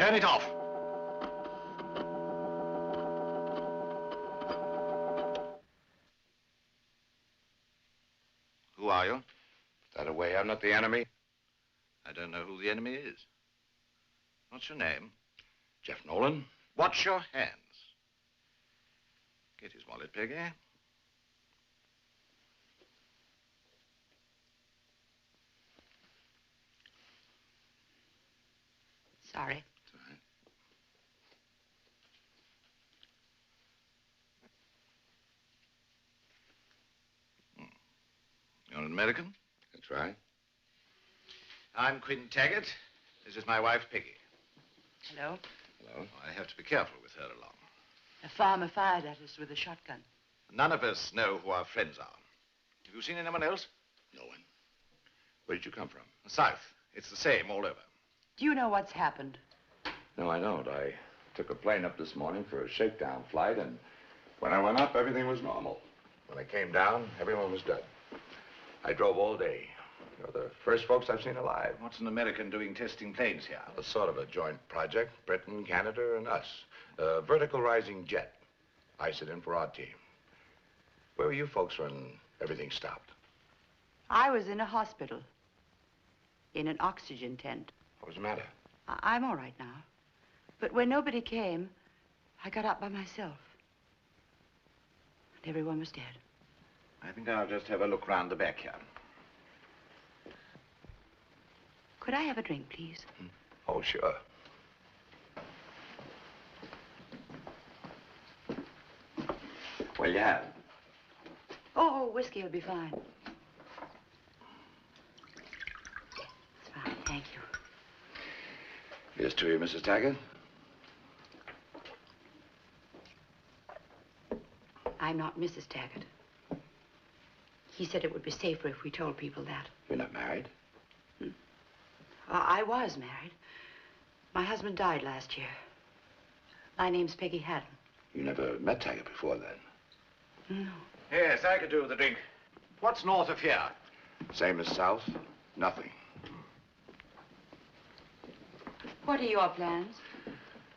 Turn it off. Who are you? That a way I'm not the enemy? I don't know who the enemy is. What's your name? Jeff Nolan. Watch your hands. Get his wallet, Peggy. Sorry. It's all right. You're an American? That's right. I'm Quinn Taggart. This is my wife, Peggy. Hello. Hello. I have to be careful with her along. A farmer fired at us with a shotgun. None of us know who our friends are. Have you seen anyone else? No one. Where did you come from? South. It's the same all over. Do you know what's happened? No, I don't. I took a plane up this morning for a shakedown flight, and when I went up, everything was normal. When I came down, everyone was dead. I drove all day. You're the first folks I've seen alive. What's an American doing testing planes here? A sort of a joint project, Britain, Canada, and us. A vertical rising jet. I sit in for our team. Where were you folks when everything stopped? I was in a hospital. In an oxygen tent. What was the matter? I'm all right now. But when nobody came, I got up by myself. And everyone was dead. I think I'll just have a look round the back here. Could I have a drink, please? Oh, sure. Well, you have. Oh, whiskey will be fine. It's fine, thank you. Here's to you, Mrs. Taggart. I'm not Mrs. Taggart. He said it would be safer if we told people that. You're not married? I was married. My husband died last year. My name's Peggy Haddon. You never met Taggart before, then? No. Yes, I could do with a drink. What's north of here? Same as south? Nothing. What are your plans?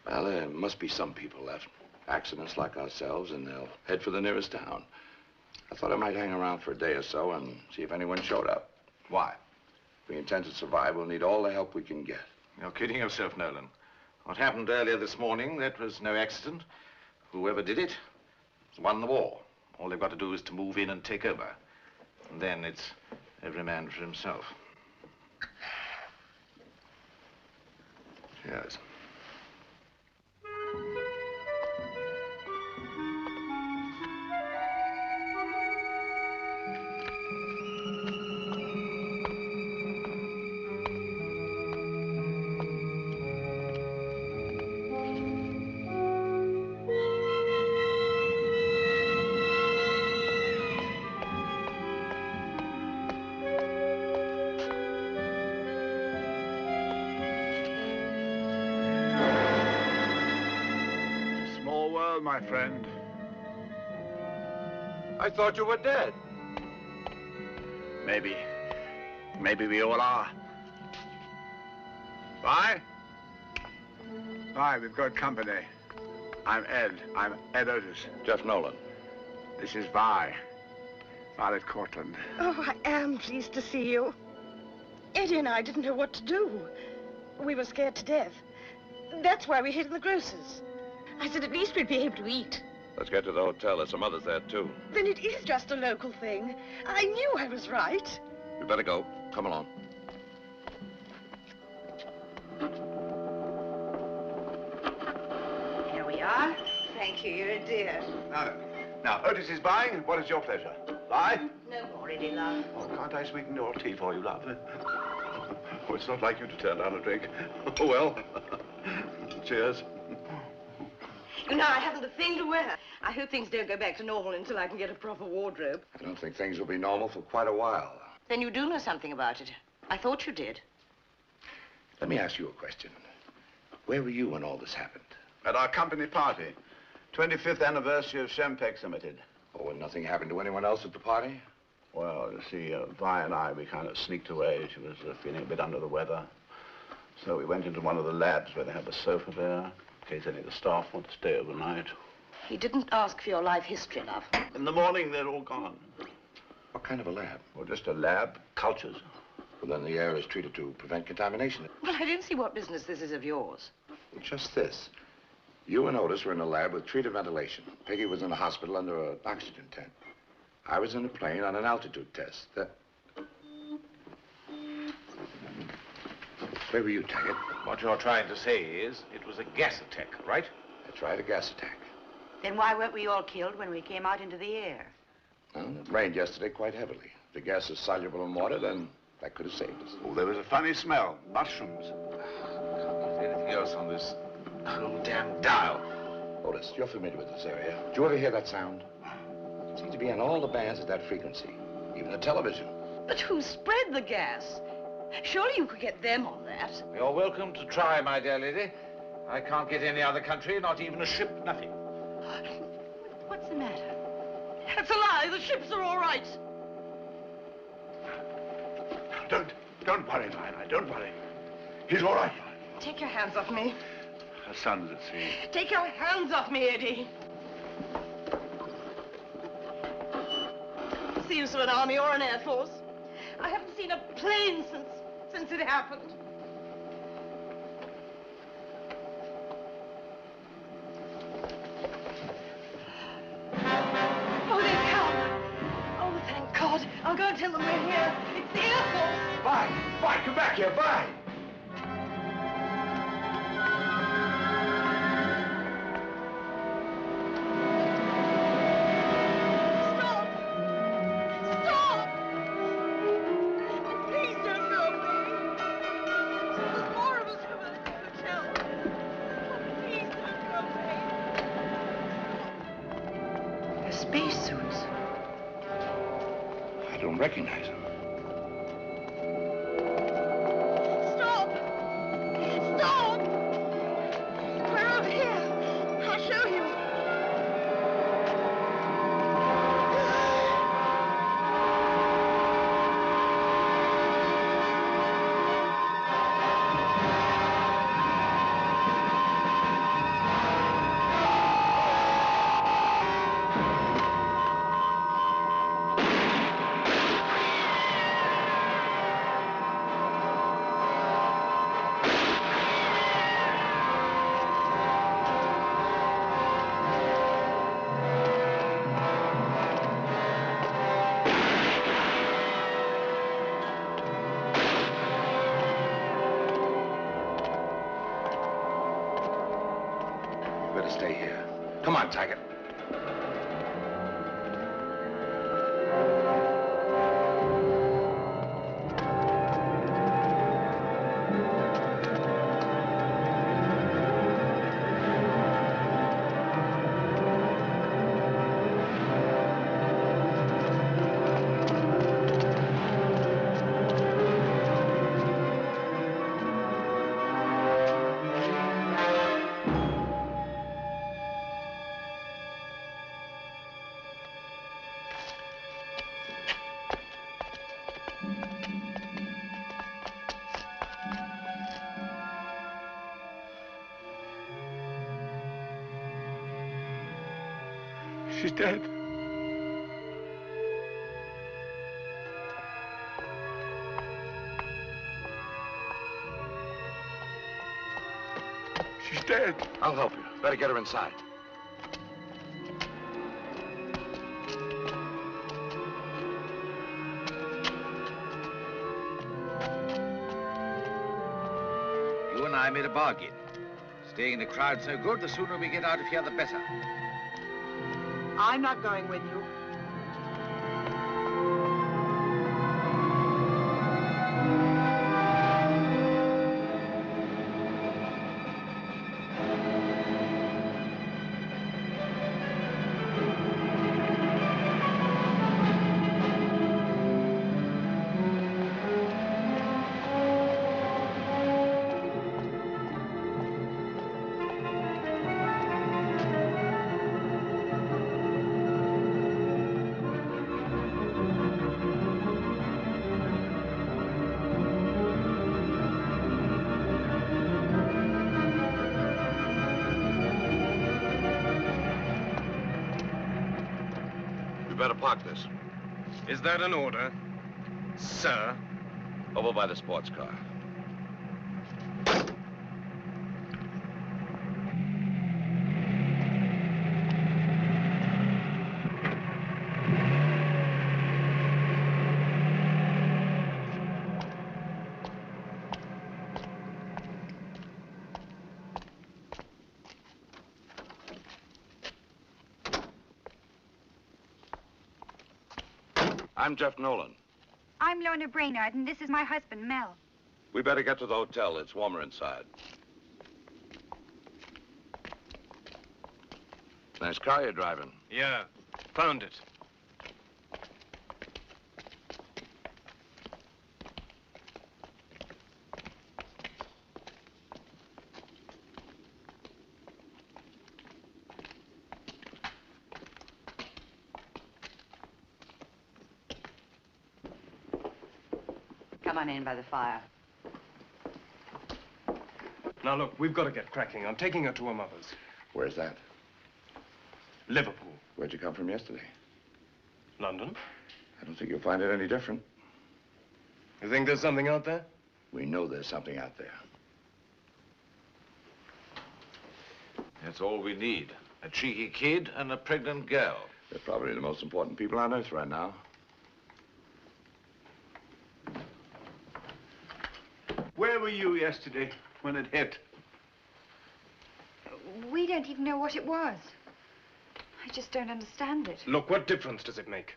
Well, there must be some people left. Accidents like ourselves, and they'll head for the nearest town. I thought I might hang around for a day or so and see if anyone showed up. Why? If we intend to survive, we'll need all the help we can get. You're kidding yourself, Nolan. What happened earlier this morning, that was no accident. Whoever did it has won the war. All they've got to do is to move in and take over. And then it's every man for himself. Yes. My friend. I thought you were dead. Maybe we all are. Vi? Vi, we've got company. I'm Ed Otis. Jeff Nolan. This is Vi. Violet Cortland. Oh, I am pleased to see you. Eddie and I didn't know what to do. We were scared to death. That's why we hid in the grocer's. I said at least we'd be able to eat. Let's get to the hotel. There's some others there, too. Then it is just a local thing. I knew I was right. We better go. Come along. Here we are. Thank you, you're a dear. Now, Otis is buying. What is your pleasure? Buy? No more, Eddie, love. Oh, can't I sweeten your tea for you, love? Oh, it's not like you to turn down a drink. Oh, well. Cheers. You know, I haven't a thing to wear. I hope things don't go back to normal until I can get a proper wardrobe. I don't think things will be normal for quite a while. Then you do know something about it. I thought you did. Let me ask you a question. Where were you when all this happened? At our company party. 25th anniversary of Shempex Limited. Oh, and nothing happened to anyone else at the party? Well, you see, Vi and I, we kind of sneaked away. She was feeling a bit under the weather. So we went into one of the labs where they have a sofa there, in case any of the staff want to stay overnight. He didn't ask for your life history, love. In the morning, they're all gone. What kind of a lab? Well, just a lab, cultures. Well, then the air is treated to prevent contamination. Well, I don't see what business this is of yours. Well, just this. You and Otis were in a lab with treated ventilation. Peggy was in a hospital under an oxygen tent. I was in a plane on an altitude test. Where were you, Taggart? What you're trying to say is it was a gas attack, right? That's right, a gas attack. Then why weren't we all killed when we came out into the air? Well, it rained yesterday quite heavily. If the gas is soluble in water, then that could have saved us. Oh, there was a funny smell. Mushrooms. Is there anything else on this whole damn dial? Otis, you're familiar with this area. Did you ever hear that sound? It seems to be on all the bands at that frequency, even the television. But who spread the gas? Surely you could get them on that. You're welcome to try, my dear lady. I can't get any other country, not even a ship, nothing. What's the matter? That's a lie. The ships are all right. Don't worry, Lionel. Don't worry. He's all right. Take your hands off me. Her son's at sea. Take your hands off me, Eddie. What's the use of an army or an air force? I haven't seen a plane since it happened. Oh, they've come. Oh, thank God. I'll go and tell them we're here. It's the air force. Vi, come back here, Vi! Stop! Stop! Oh, please don't go away. There's more of us over at the hotel. Oh, please don't go away. The spacesuits. I don't recognize him. Stop! Stop! We're over here. I'll show you. You better stay here. Come on, Taggart. She's dead. She's dead. I'll help you. Better get her inside. You and I made a bargain. Staying in the crowd's no good. The sooner we get out of here, the better. I'm not going with you. better park this. Is that an order, sir? Over by the sports car. I'm Jeff Nolan. I'm Lorna Brainard, and this is my husband, Mel. We better get to the hotel. It's warmer inside. Nice car you're driving. Yeah, found it. Come on in by the fire. Now, look, we've got to get cracking. I'm taking her to her mother's. Where's that? Liverpool. Where'd you come from yesterday? London. I don't think you'll find it any different. You think there's something out there? We know there's something out there. That's all we need. A cheeky kid and a pregnant girl. They're probably the most important people on Earth right now. Where were you yesterday when it hit? We don't even know what it was. I just don't understand it. Look, what difference does it make?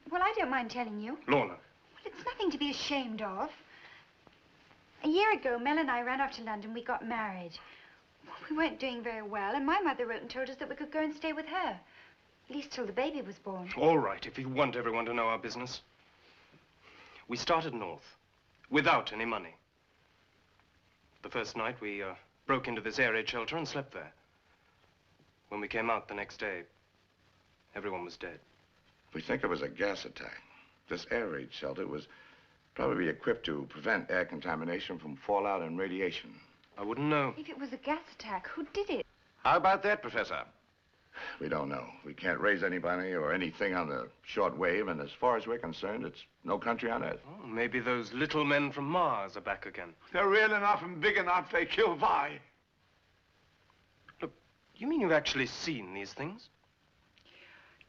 Well, I don't mind telling you. Lorna. Well, it's nothing to be ashamed of. A year ago, Mel and I ran off to London. We got married. Well, we weren't doing very well, and my mother wrote and told us that we could go and stay with her. At least till the baby was born. All right, if you want everyone to know our business. We started north, without any money. The first night, we broke into this air raid shelter and slept there. When we came out the next day, everyone was dead. We think it was a gas attack. This air raid shelter was probably equipped to prevent air contamination from fallout and radiation. I wouldn't know. If it was a gas attack, who did it? How about that, Professor? We don't know. We can't raise anybody or anything on the short wave, and as far as we're concerned, it's no country on Earth. Oh, maybe those little men from Mars are back again. They're real enough and big enough, they kill Vi. Look, you mean you've actually seen these things?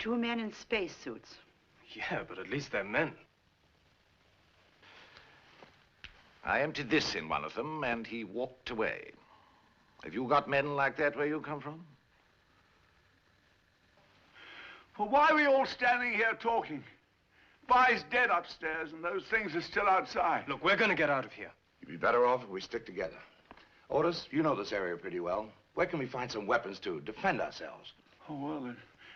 2 men in spacesuits. Yeah, but at least they're men. I emptied this in one of them, and he walked away. Have you got men like that where you come from? Well, why are we all standing here talking? Vi's dead upstairs, and those things are still outside. Look, we're going to get out of here. You'd be better off if we stick together. Otis, you know this area pretty well. Where can we find some weapons to defend ourselves? Oh, well,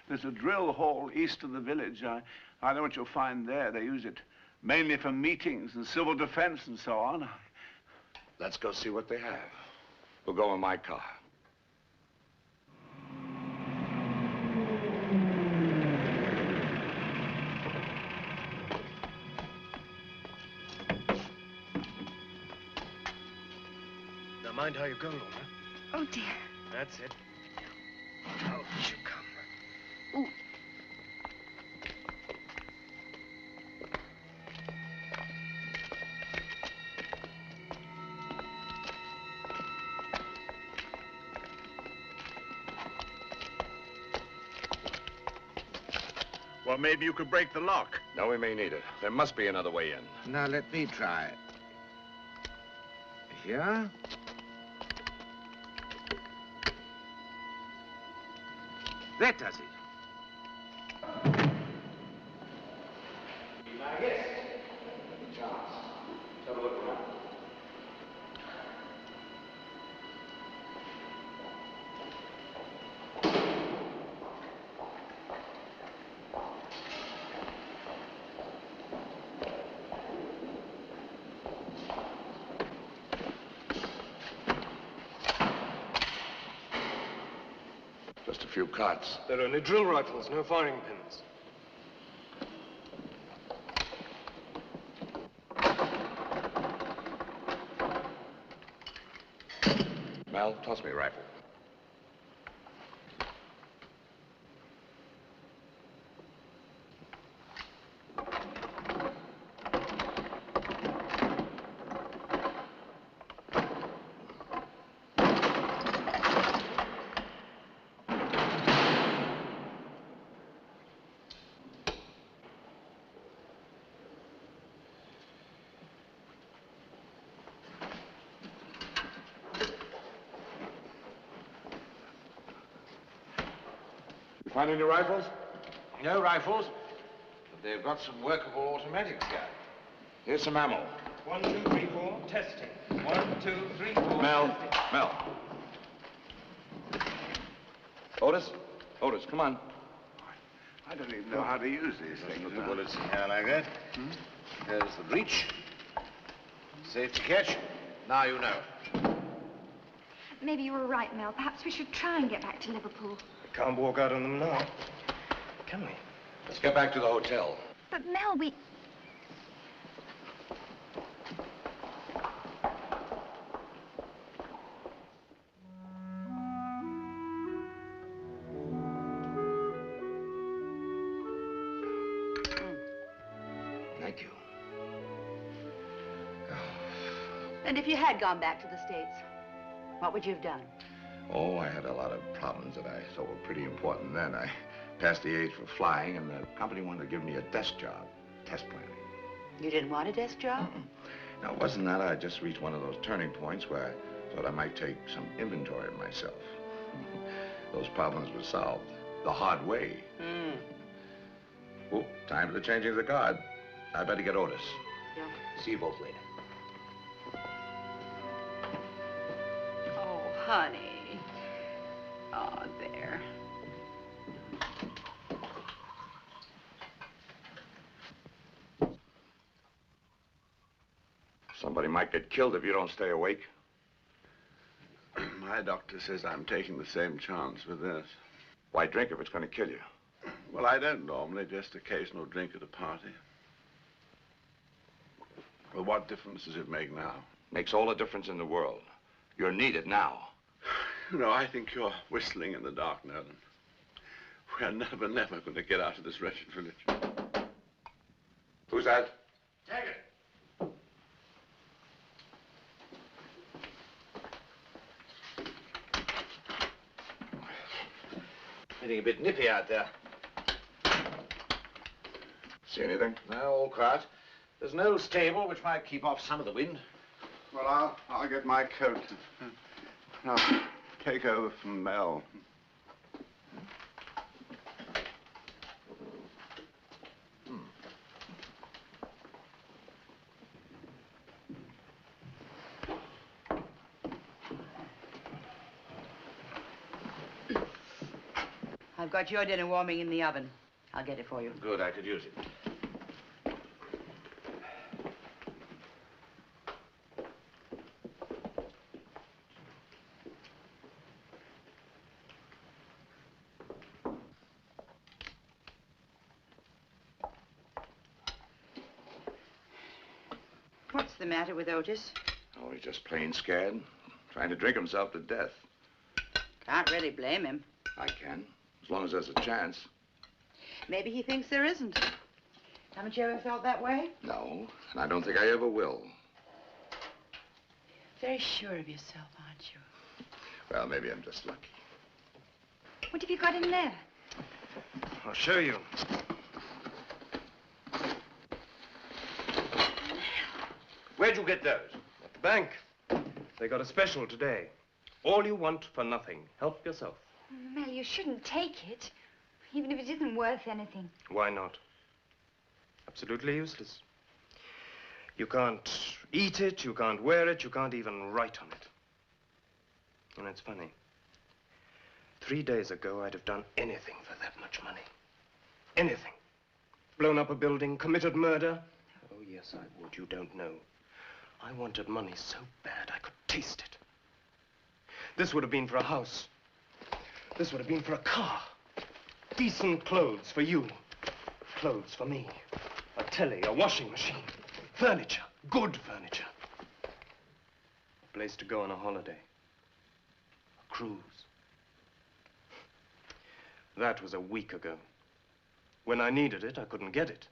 there's a drill hall east of the village. I know what you'll find there. They use it mainly for meetings and civil defense and so on. Let's go see what they have. We'll go in my car. Now, mind how you go, Lorna. Oh, dear. That's it. Out you come. Ooh. Well, maybe you could break the lock. No, we may need it. There must be another way in. Now, let me try. Here. That does it. My guess. Chance. Have a look around. Just a few carts. They're only drill rifles, no firing pins. Mel, toss me a rifle. Find any rifles? No rifles, but they've got some workable automatics here. Here's some ammo. 1, 2, 3, 4, testing. 1, 2, 3, 4. Mel. Otis? Otis, come on. I don't even know how to use these things. Put the bullets in here like that. There's the breech. Safety catch. Now you know. Maybe you were right, Mel. Perhaps we should try and get back to Liverpool. We can't walk out on them now. Can we? Let's get back to the hotel. But Mel, we... Thank you. And if you had gone back to the States, what would you have done? Oh, I had a lot of problems that I thought were pretty important then. I passed the age for flying, and the company wanted to give me a desk job, test planning. You didn't want a desk job? Now, it wasn't that. I just reached one of those turning points where I thought I might take some inventory of myself. Those problems were solved the hard way. Oh, time for the changing of the guard. I better get Otis. Yeah. See you both later. Oh, honey. Oh, there. Somebody might get killed if you don't stay awake. My doctor says I'm taking the same chance with this. Why drink if it's going to kill you? Well, I don't normally, just occasional drink at a party. Well, what difference does it make now? Makes all the difference in the world. You're needed now. You know, I think you're whistling in the dark, Nolan. We're never going to get out of this wretched village. Who's that? Take it. Getting a bit nippy out there. See anything? No, all quiet. There's an old stable which might keep off some of the wind. Well, I'll get my coat. I'll take over from Mel. I've got your dinner warming in the oven. I'll get it for you. Good, I could use it. What's the matter with Otis? Oh, he's just plain scared. Trying to drink himself to death. Can't really blame him. I can, as long as there's a chance. Maybe he thinks there isn't. Haven't you ever felt that way? No, and I don't think I ever will. Very sure of yourself, aren't you? Well, maybe I'm just lucky. What have you got in there? I'll show you. Where'd you get those? At the bank. They got a special today. All you want for nothing. Help yourself. Mel, you shouldn't take it, even if it isn't worth anything. Why not? Absolutely useless. You can't eat it, you can't wear it, you can't even write on it. And it's funny. 3 days ago, I'd have done anything for that much money. Anything. Blown up a building, committed murder. Oh, yes, I would. You don't know. I wanted money so bad I could taste it. This would have been for a house. This would have been for a car. Decent clothes for you. Clothes for me. A telly, a washing machine. Furniture. Good furniture. A place to go on a holiday. A cruise. That was a week ago. When I needed it, I couldn't get it.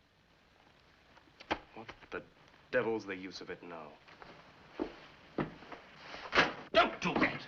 What the devil's the use of it now? Don't do that!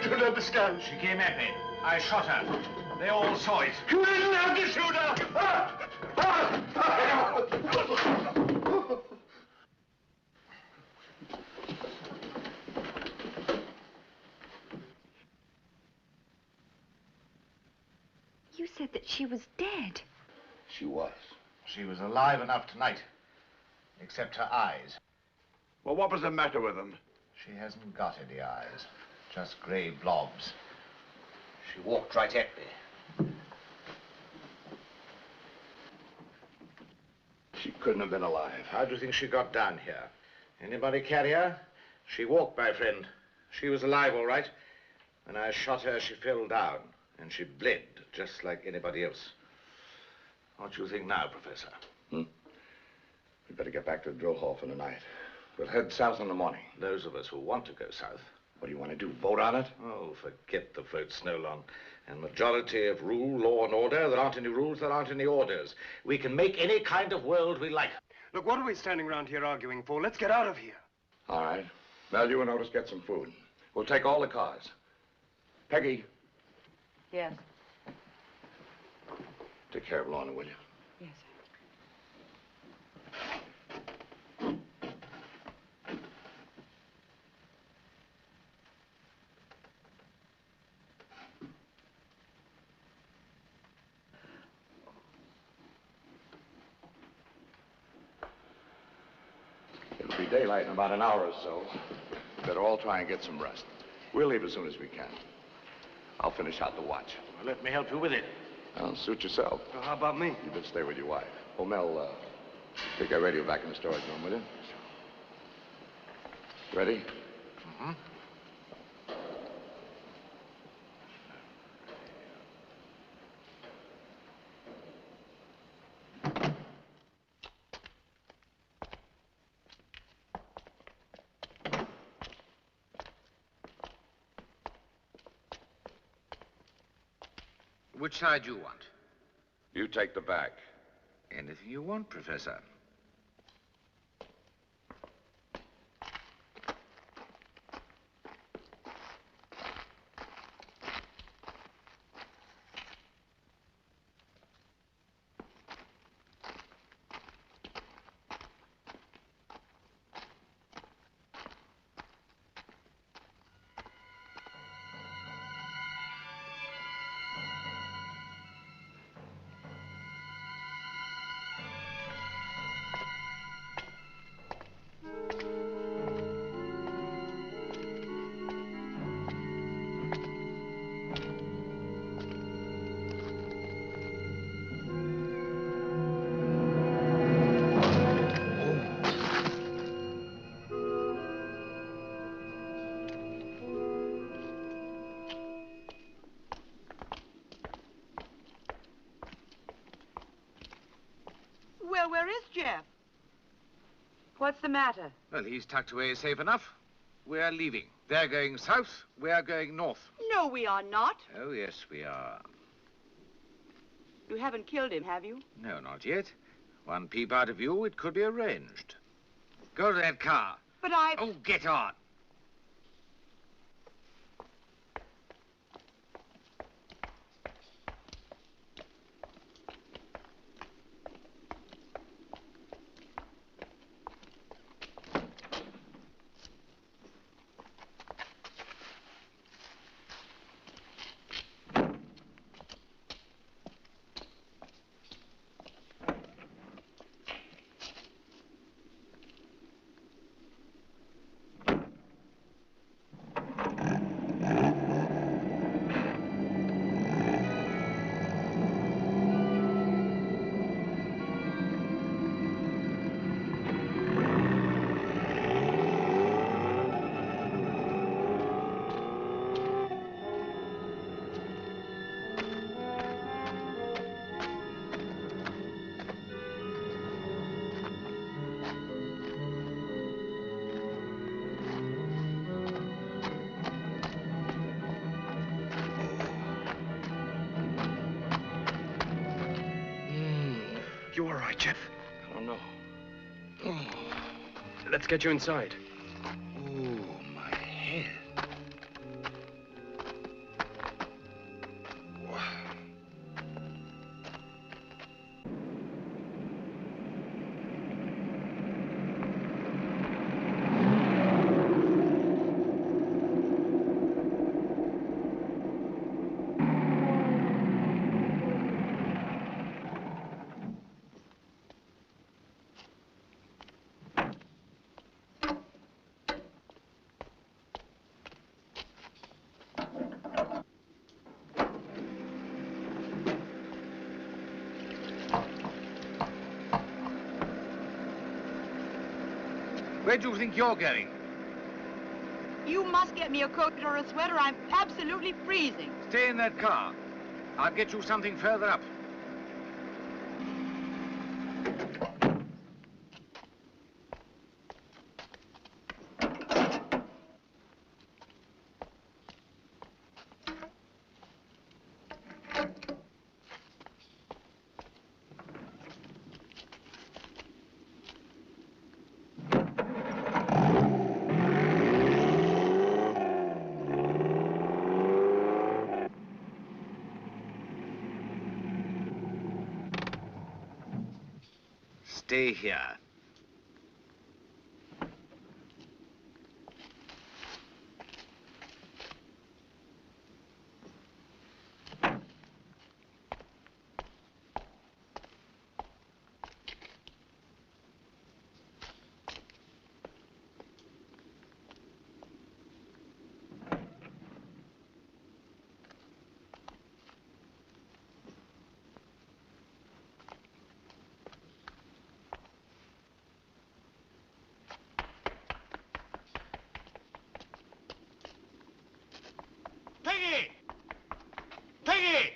don't understand. She came at me. I shot her. They all saw it. You didn't have to shoot her! You said that she was dead. She was. She was alive enough tonight, except her eyes. Well, what was the matter with them? She hasn't got any eyes, just grey blobs. She walked right at me. She couldn't have been alive. How do you think she got down here? Anybody carry her? She walked, my friend. She was alive, all right. When I shot her, she fell down, and she bled, just like anybody else. What do you think now, Professor? We'd better get back to the drill hall for the night. We'll head south in the morning. Those of us who want to go south. What do you want to do, vote on it? Oh, forget the vote, Snowlon. And majority of rule, law, and order. There aren't any rules, there aren't any orders. We can make any kind of world we like. Look, what are we standing around here arguing for? Let's get out of here. All right. Mel, you and Otis get some food. We'll take all the cars. Peggy, Yes. take care of Lorna, will you? Yes, It'll be daylight in about an hour or so. Better all try and get some rest. We'll leave as soon as we can. I'll finish out the watch. Well, let me help you with it. Well, suit yourself. Well, how about me? You better stay with your wife. Oh, Mel, take that radio back in the storage room, will you? Ready? Mm-hmm. Which side you want? You take the back. Anything you want, Professor. Well, where is Jeff? What's the matter? Well, he's tucked away safe enough. We're leaving. They're going south, we're going north. No, we are not. Oh, yes, we are. You haven't killed him, have you? No, not yet. One peep out of you, it could be arranged. Go to that car. But I... Oh, get on. You all right, Jeff? I don't know. Let's get you inside. Oh, my head. Where do you think you're going? You must get me a coat or a sweater. I'm absolutely freezing. Stay in that car. I'll get you something further up. Stay here. Peggy! Peggy!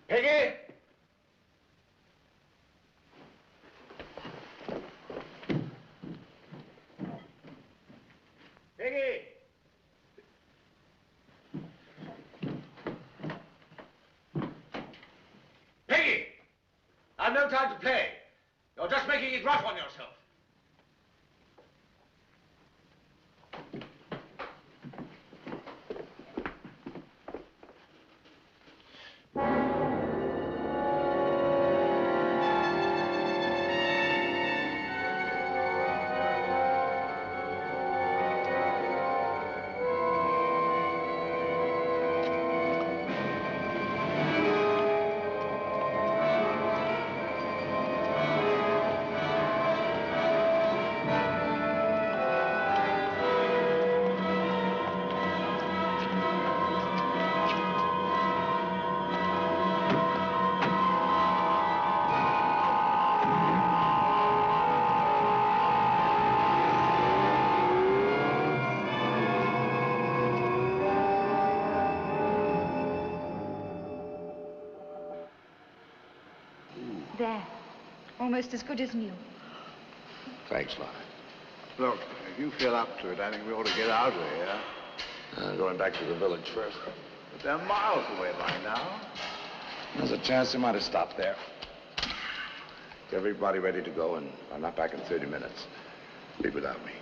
Peggy! Peggy! Peggy! I've no time to play. You're just making it rough on yourself. There. Almost as good as new. Thanks, Lana. Look, if you feel up to it, I think we ought to get out of here. Going back to the village first. But they're miles away by now. There's a chance they might have stopped there. Get everybody ready to go, and I'm not back in 30 minutes. Leave without me.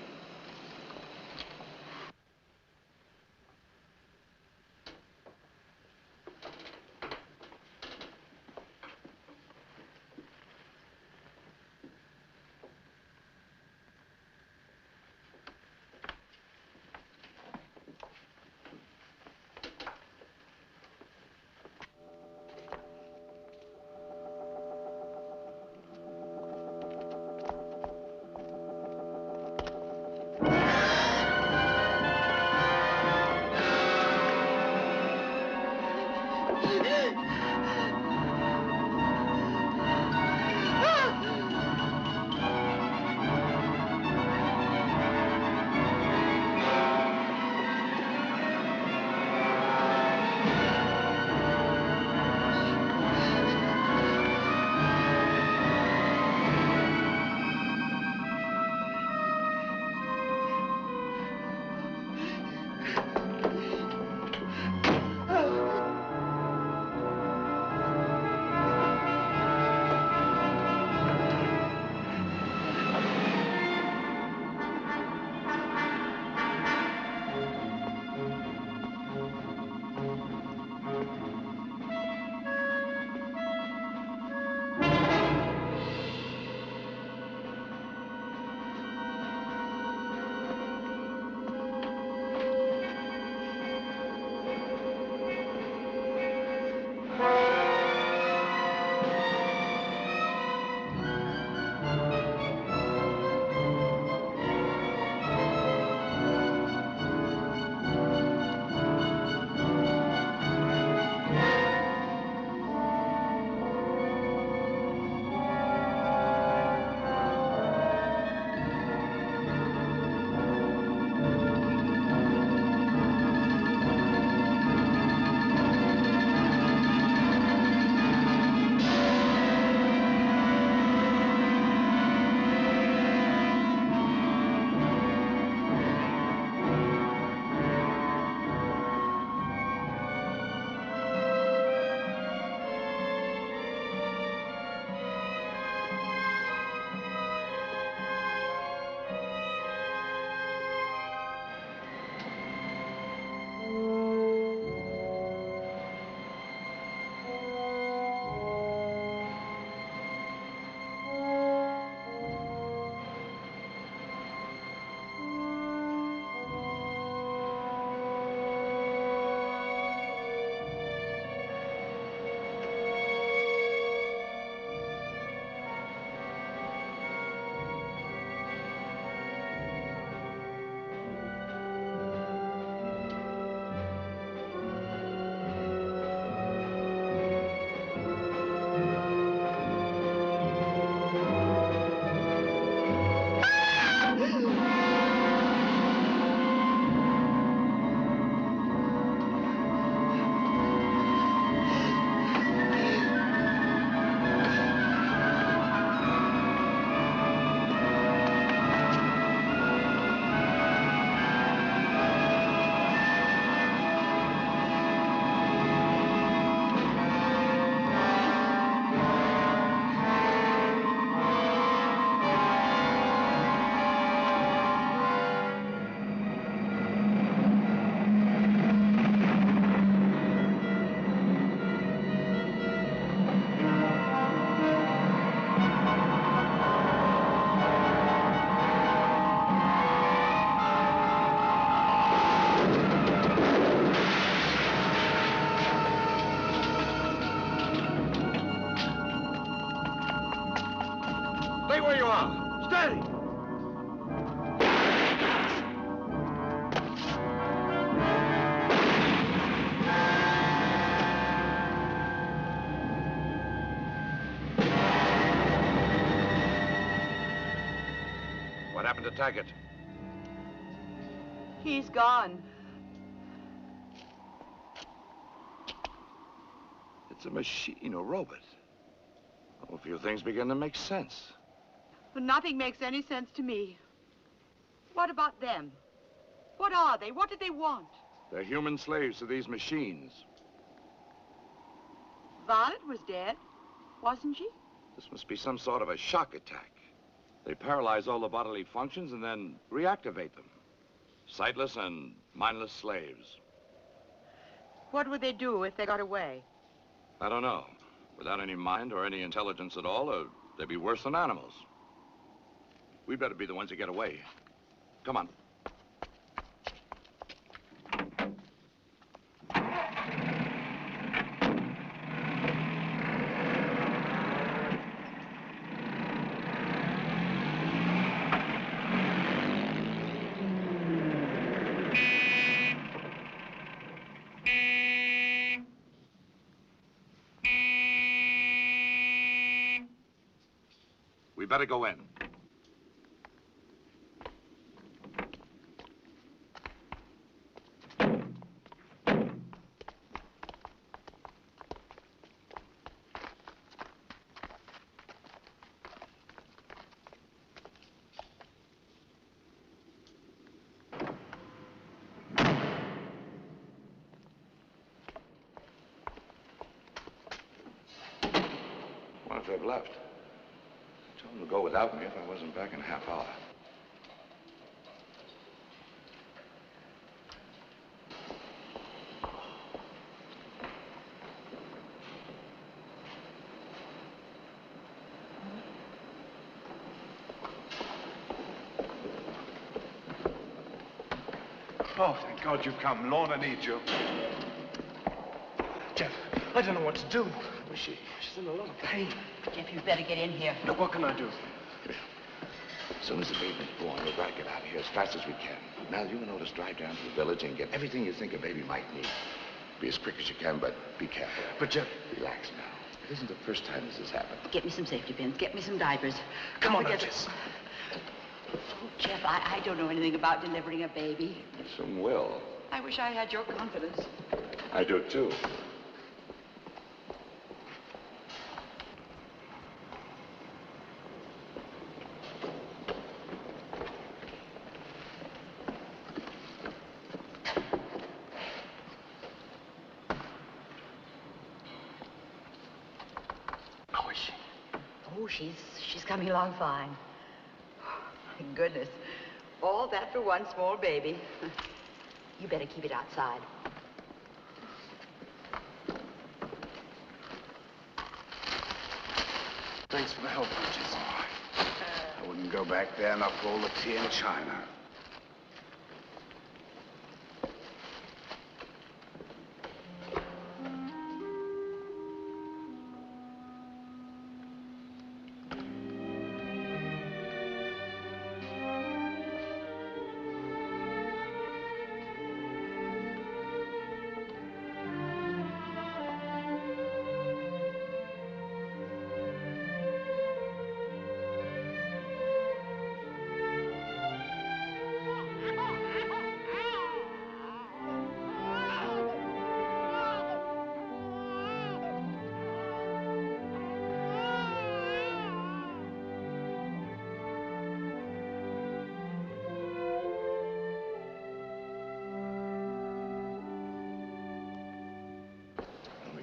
Stay where you are. Steady. What happened to Taggart? He's gone. It's a machine, a robot. Oh, a few things begin to make sense. Well, nothing makes any sense to me. What about them? What are they? What did they want? They're human slaves to these machines. Violet was dead, wasn't she? This must be some sort of a shock attack. They paralyze all the bodily functions and then reactivate them. Sightless and mindless slaves. What would they do if they got away? I don't know. Without any mind or any intelligence at all, they'd be worse than animals. We'd better be the ones that get away. Come on. We better go in. What if they've left? Told them to go without me if I wasn't back in a half hour. Oh, thank God you've come. Lorna needs you. Jeff, I don't know what to do. Was she? She's in a lot of pain. Jeff, you'd better get in here. Look, what can I do? Come here. As soon as the baby's born, we've got to get out of here as fast as we can. Now, you and Otis drive down to the village and get everything you think a baby might need. Be as quick as you can, but be careful. But, Jeff... Relax now. It isn't the first time this has happened. Get me some safety pins. Get me some diapers. Come on, Forget Otis. Oh, Jeff, I don't know anything about delivering a baby. Some will. I wish I had your confidence. I do, too. How is she? Oh, she's coming along fine. Thank goodness. All that for one small baby. You better keep it outside. Thanks for the help, Otis. I wouldn't go back there, not for all the tea in China.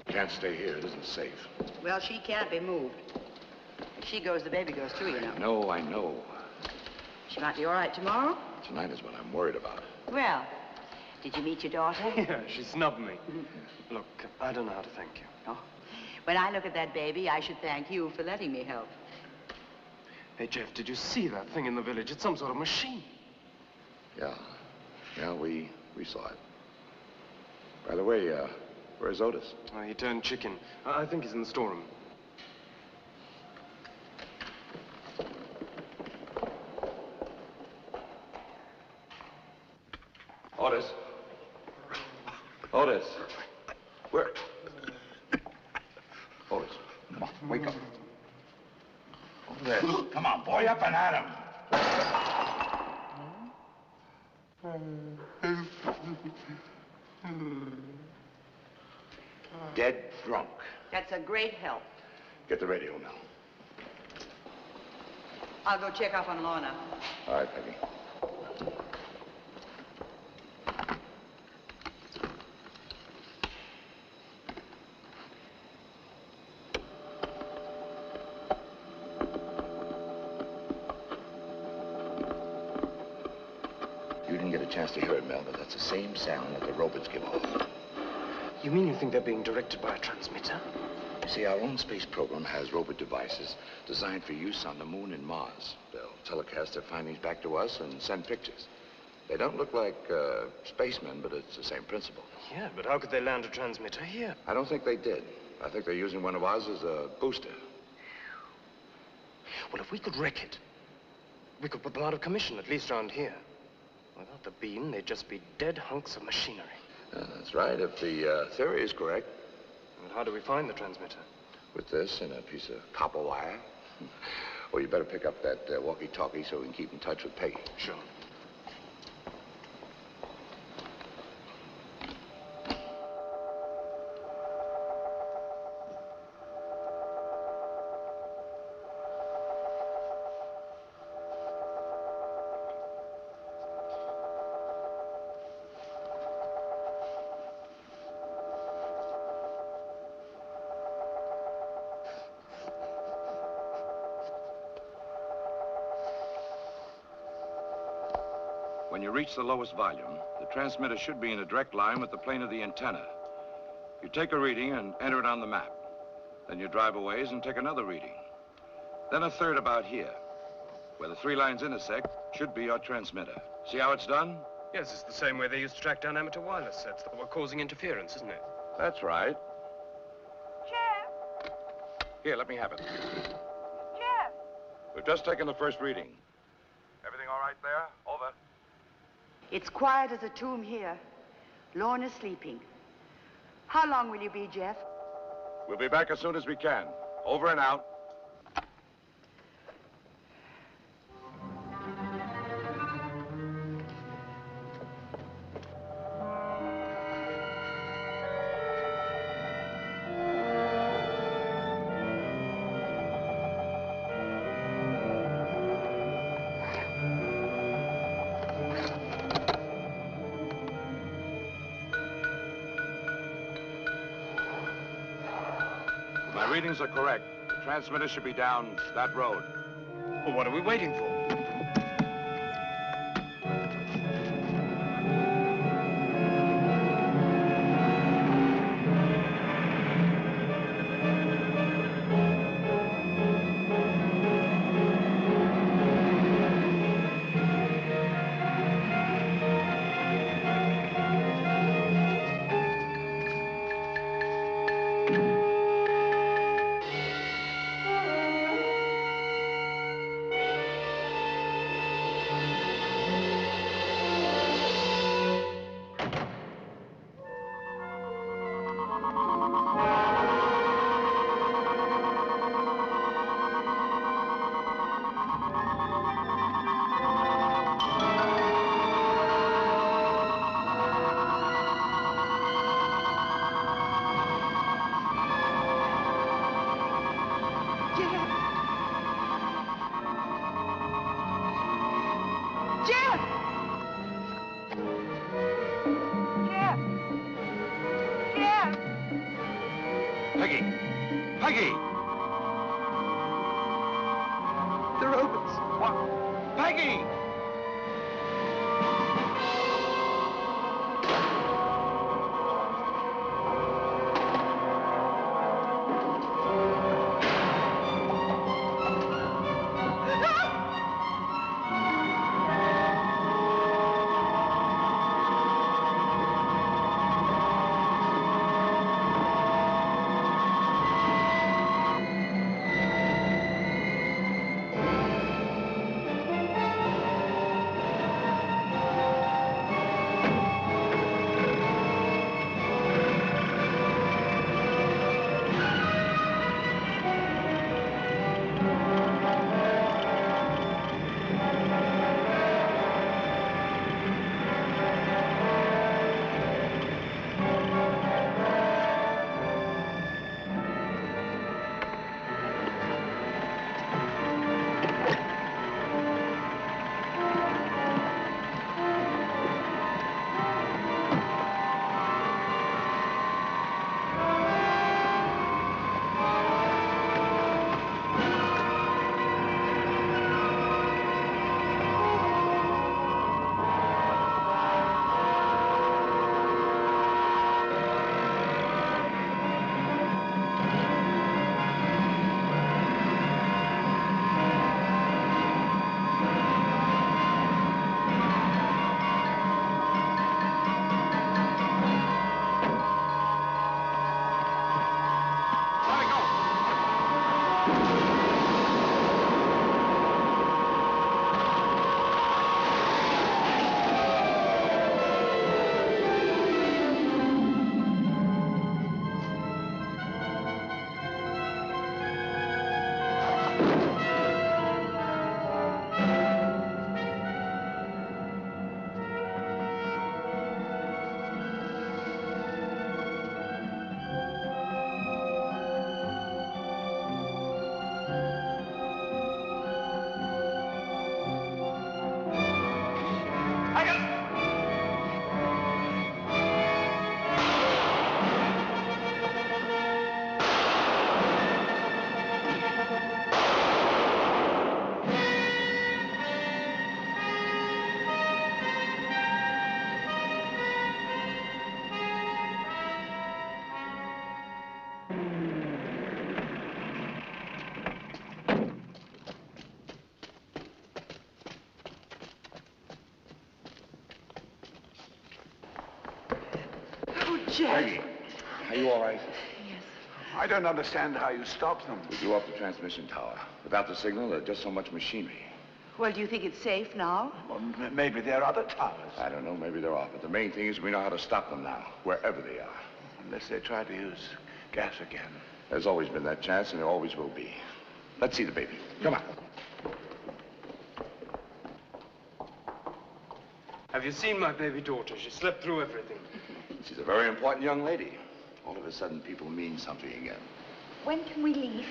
Can't stay here. It isn't safe. Well, she can't be moved. If she goes, the baby goes too, you know. I know. She might be all right tomorrow. Tonight is what I'm worried about. Well, did you meet your daughter? Yeah, she snubbed me. Look, I don't know how to thank you. Oh. When I look at that baby, I should thank you for letting me help. Hey, Jeff, did you see that thing in the village? It's some sort of machine. Yeah. Yeah, we saw it. By the way, where's Otis? He turned chicken. I think he's in the storeroom. Otis. Where? Otis, come on, wake up. Otis, come on, boy, up and at him. Dead drunk. That's a great help. Get the radio now. I'll go check up on Lorna. All right, Peggy. You didn't get a chance to hear it, Mel, but that's the same sound that the robots give off. You mean you think they're being directed by a transmitter? You see, our own space program has robot devices designed for use on the moon and Mars. They'll telecast their findings back to us and send pictures. They don't look like spacemen, but it's the same principle. Yeah, but how could they land a transmitter here? I don't think they did. I think they're using one of ours as a booster. Well, if we could wreck it, we could put them out of commission, at least around here. Without the beam, they'd just be dead hunks of machinery. That's right, if the theory is correct. And how do we find the transmitter? With this and a piece of copper wire. Or you better pick up that walkie-talkie so we can keep in touch with Peggy. Sure. When you reach the lowest volume, the transmitter should be in a direct line with the plane of the antenna. You take a reading and enter it on the map. Then you drive a ways and take another reading. Then a third about here. Where the three lines intersect should be your transmitter. See how it's done? Yes, it's the same way they used to track down amateur wireless sets that were causing interference, isn't it? That's right. Jeff! Here, let me have it. Jeff! We've just taken the first reading. Everything all right there? Over. It's quiet as a tomb here. Lorna's sleeping. How long will you be, Jeff? We'll be back as soon as we can. Over and out. My readings are correct. The transmitter should be down that road. Well, what are we waiting for? Peggy! The robots. What? Peggy! Peggy, are you all right? I don't understand how you stopped them. We blew up the transmission tower. Without the signal, there's just so much machinery. Well, do you think it's safe now? Well, maybe there are other towers. I don't know, maybe there are, but the main thing is we know how to stop them now, wherever they are. Unless they try to use gas again. There's always been that chance, and there always will be. Let's see the baby. Come on. Have you seen my baby daughter? She slept through everything. She's a very important young lady. All of a sudden, people mean something again. When can we leave?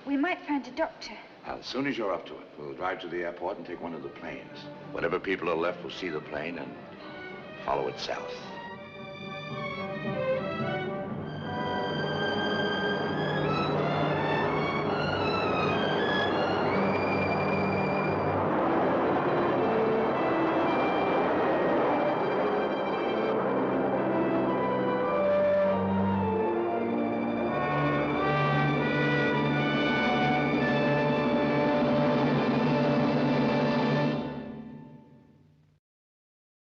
We might find a doctor. As soon as you're up to it, we'll drive to the airport and take one of the planes. Whatever people are left will see the plane and follow it south.